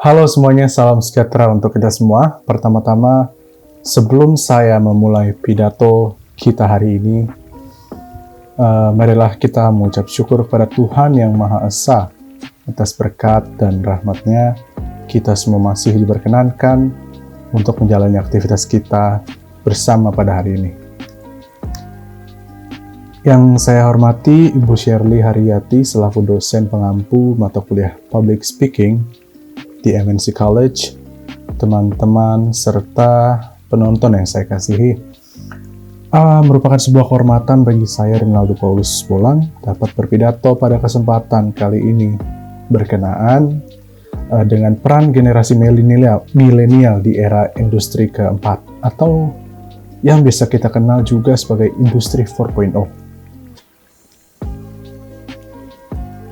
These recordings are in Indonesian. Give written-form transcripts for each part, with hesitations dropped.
Halo semuanya, salam sejahtera untuk kita semua. Pertama-tama, sebelum saya memulai pidato kita hari ini, marilah kita mengucap syukur kepada Tuhan yang Maha Esa atas berkat dan rahmat-Nya. Kita semua masih diperkenankan untuk menjalani aktivitas kita bersama pada hari ini. Yang saya hormati Ibu Shirley Haryati selaku dosen pengampu mata kuliah Public Speaking di MNC College, teman-teman serta penonton yang saya kasihi. Merupakan sebuah kehormatan bagi saya, Rinaldo Paulus Bolang, dapat berpidato pada kesempatan kali ini berkenaan dengan peran generasi milenial di era industri keempat, atau yang bisa kita kenal juga sebagai industri 4.0.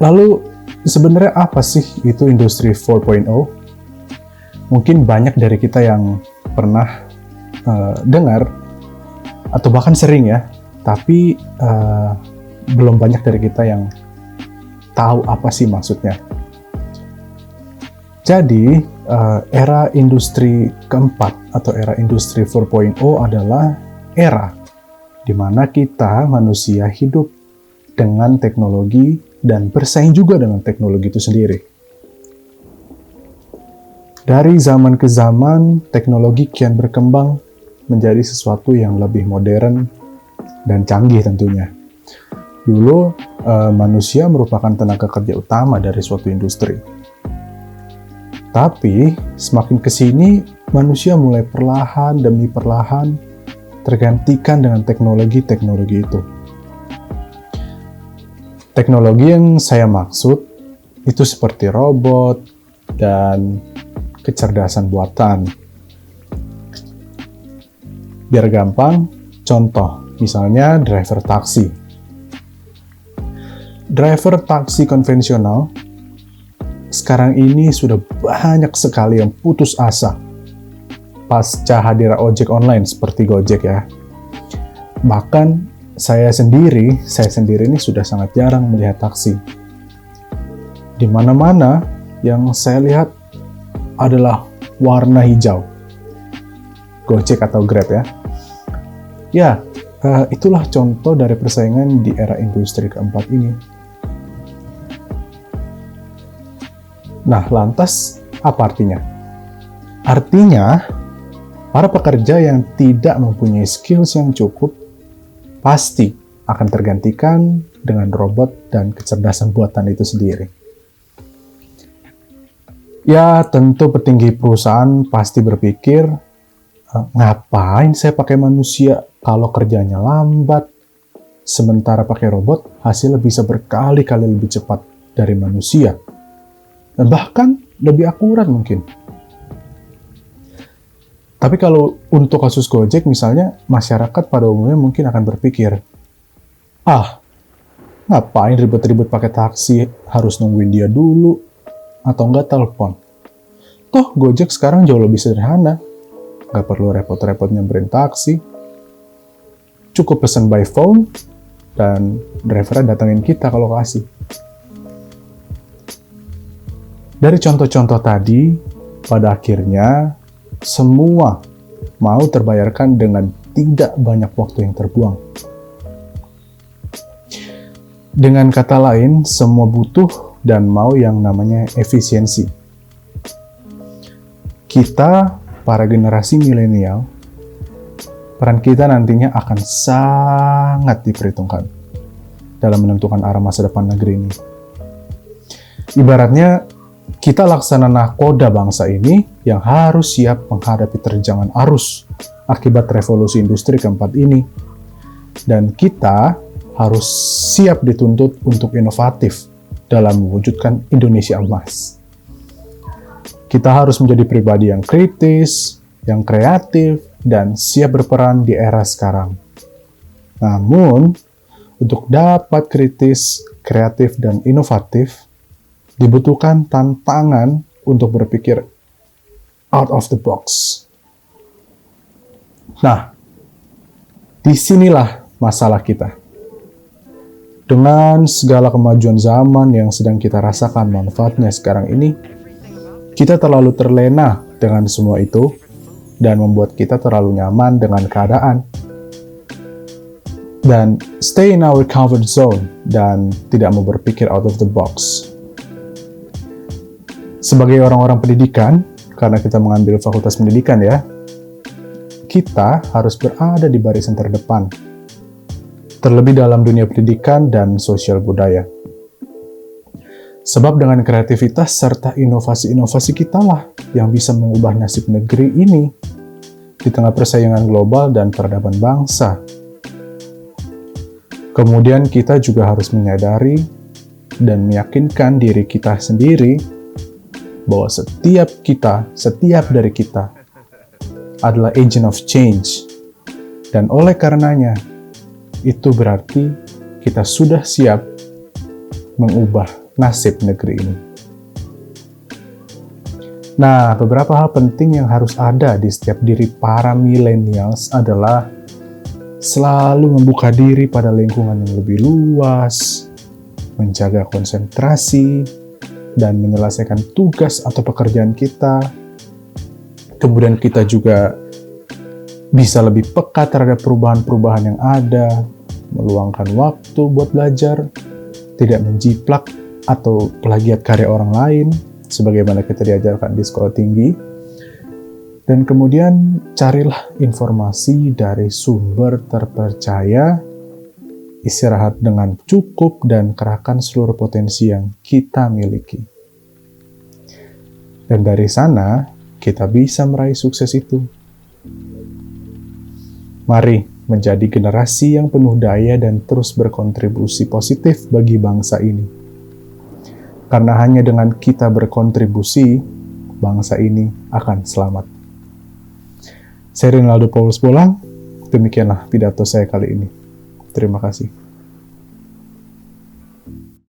Lalu, sebenarnya apa sih itu industri 4.0? Mungkin banyak dari kita yang pernah dengar, atau bahkan sering ya, tapi belum banyak dari kita yang tahu apa sih maksudnya. Jadi, era industri keempat atau era industri 4.0 adalah era di mana kita manusia hidup dengan teknologi dan bersaing juga dengan teknologi itu sendiri. Dari zaman ke zaman, teknologi kian berkembang menjadi sesuatu yang lebih modern dan canggih tentunya. Dulu, manusia merupakan tenaga kerja utama dari suatu industri. Tapi, semakin kesini, manusia mulai perlahan demi perlahan tergantikan dengan teknologi-teknologi itu. Teknologi yang saya maksud itu seperti robot dan kecerdasan buatan. Biar gampang, contoh misalnya driver taksi. Driver taksi konvensional sekarang ini sudah banyak sekali yang putus asa pasca hadirnya ojek online seperti Gojek ya. Bahkan saya sendiri ini sudah sangat jarang melihat taksi. Di mana-mana yang saya lihat adalah warna hijau. Gojek atau Grab ya. Ya, itulah contoh dari persaingan di era industri keempat ini. Nah, lantas apa artinya? Artinya, para pekerja yang tidak mempunyai skills yang cukup pasti akan tergantikan dengan robot dan kecerdasan buatan itu sendiri. Ya, tentu petinggi perusahaan pasti berpikir, ngapain saya pakai manusia kalau kerjanya lambat, sementara pakai robot hasilnya bisa berkali-kali lebih cepat dari manusia, dan bahkan lebih akurat mungkin. Tapi kalau untuk kasus Gojek misalnya, masyarakat pada umumnya mungkin akan berpikir, ngapain ribet-ribet pakai taksi, harus nungguin dia dulu, atau enggak telepon. Toh Gojek sekarang jauh lebih sederhana, nggak perlu repot-repot nyamperin taksi, cukup pesan by phone, dan drivernya datangin kita kalau kasih. Dari contoh-contoh tadi, pada akhirnya, semua mau terbayarkan dengan tidak banyak waktu yang terbuang. Dengan kata lain, semua butuh dan mau yang namanya efisiensi. Kita, para generasi milenial, peran kita nantinya akan sangat diperhitungkan dalam menentukan arah masa depan negeri ini. Ibaratnya, kita laksana nahkoda bangsa ini yang harus siap menghadapi terjangan arus akibat revolusi industri keempat ini. Dan kita harus siap dituntut untuk inovatif dalam mewujudkan Indonesia emas. Kita harus menjadi pribadi yang kritis, yang kreatif, dan siap berperan di era sekarang. Namun, untuk dapat kritis, kreatif, dan inovatif, dibutuhkan tantangan untuk berpikir out of the box. Nah, disinilah masalah kita. Dengan segala kemajuan zaman yang sedang kita rasakan manfaatnya sekarang ini, Kita terlalu terlena dengan semua itu dan membuat kita terlalu nyaman dengan keadaan. Dan stay in our comfort zone dan tidak mau berpikir out of the box. Sebagai orang-orang pendidikan, karena kita mengambil fakultas pendidikan ya, kita harus berada di barisan terdepan. Terlebih dalam dunia pendidikan dan sosial budaya. Sebab dengan kreativitas serta inovasi-inovasi kita lah yang bisa mengubah nasib negeri ini di tengah persaingan global dan peradaban bangsa. Kemudian kita juga harus menyadari dan meyakinkan diri kita sendiri bahwa setiap dari kita adalah agent of change. Dan oleh karenanya, itu berarti kita sudah siap mengubah nasib negeri ini. Nah, beberapa hal penting yang harus ada di setiap diri para millennials adalah selalu membuka diri pada lingkungan yang lebih luas, menjaga konsentrasi, dan menyelesaikan tugas atau pekerjaan kita. Kemudian kita juga bisa lebih peka terhadap perubahan-perubahan yang ada, meluangkan waktu buat belajar, tidak menjiplak atau plagiat karya orang lain, sebagaimana kita diajarkan di sekolah tinggi. Dan kemudian carilah informasi dari sumber terpercaya, istirahat dengan cukup, dan kerahkan seluruh potensi yang kita miliki. Dan dari sana, kita bisa meraih sukses itu. Mari menjadi generasi yang penuh daya dan terus berkontribusi positif bagi bangsa ini. Karena hanya dengan kita berkontribusi, bangsa ini akan selamat. Saya Rinaldo Paulus Bolang, demikianlah pidato saya kali ini. Terima kasih.